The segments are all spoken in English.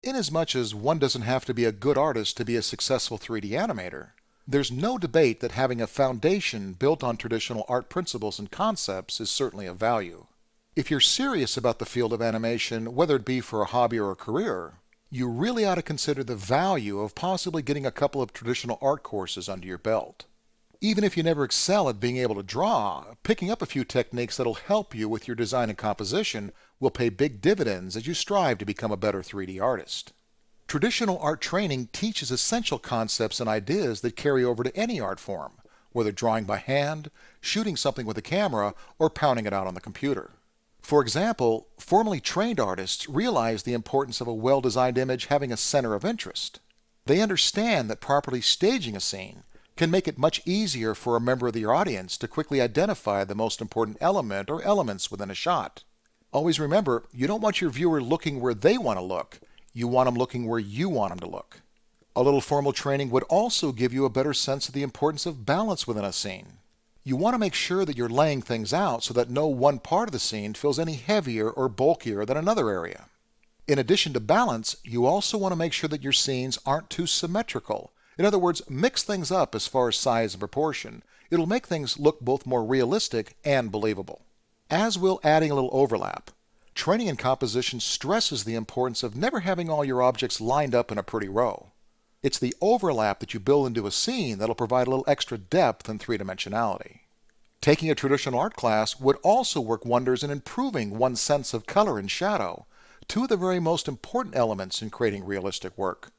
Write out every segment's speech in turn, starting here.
Inasmuch as one doesn't have to be a good artist to be a successful 3D animator, there's no debate that having a foundation built on traditional art principles and concepts is certainly of value. If you're serious about the field of animation, whether it be for a hobby or a career, you really ought to consider the value of possibly getting a couple of traditional art courses under your belt. Even if you never excel at being able to draw, picking up a few techniques that'll help you with your design and composition will pay big dividends as you strive to become a better 3D artist. Traditional art training teaches essential concepts and ideas that carry over to any art form, whether drawing by hand, shooting something with a camera, or pounding it out on the computer. For example, formally trained artists realize the importance of a well-designed image having a center of interest. They understand that properly staging a scene can make it much easier for a member of the audience to quickly identify the most important element or elements within a shot. Always remember, you don't want your viewer looking where they want to look. You want them looking where you want them to look. A little formal training would also give you a better sense of the importance of balance within a scene. You want to make sure that you're laying things out so that no one part of the scene feels any heavier or bulkier than another area. In addition to balance, you also want to make sure that your scenes aren't too symmetrical. In other words, mix things up as far as size and proportion. It'll make things look both more realistic and believable. As will adding a little overlap. Training in composition stresses the importance of never having all your objects lined up in a pretty row. It's the overlap that you build into a scene that'll provide a little extra depth and three-dimensionality. Taking a traditional art class would also work wonders in improving one's sense of color and shadow, two of the very most important elements in creating realistic work.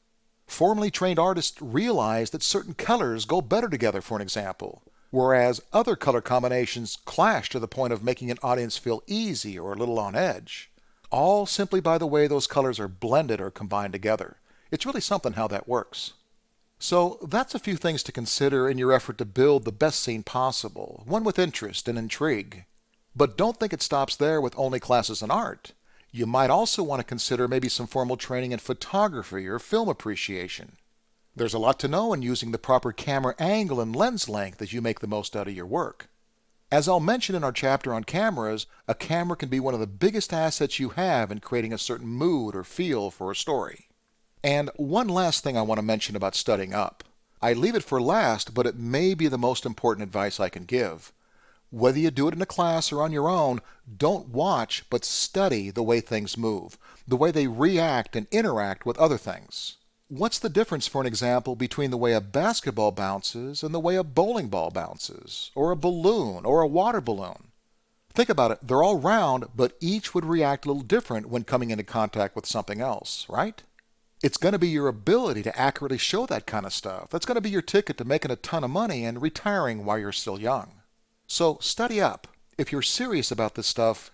Formally trained artists realize that certain colors go better together, for an example, whereas other color combinations clash to the point of making an audience feel easy or a little on edge, all simply by the way those colors are blended or combined together. It's really something how that works. So that's a few things to consider in your effort to build the best scene possible, one with interest and intrigue. But don't think it stops there with only classes in art. You might also want to consider maybe some formal training in photography or film appreciation. There's a lot to know in using the proper camera angle and lens length as you make the most out of your work. As I'll mention in our chapter on cameras, a camera can be one of the biggest assets you have in creating a certain mood or feel for a story. And one last thing I want to mention about studying up. I leave it for last, but it may be the most important advice I can give. Whether you do it in a class or on your own, don't watch but study the way things move, the way they react and interact with other things. What's the difference, for an example, between the way a basketball bounces and the way a bowling ball bounces, or a balloon, or a water balloon? Think about it, they're all round, but each would react a little different when coming into contact with something else, right? It's going to be your ability to accurately show that kind of stuff. That's going to be your ticket to making a ton of money and retiring while you're still young. So study up. If you're serious about this stuff,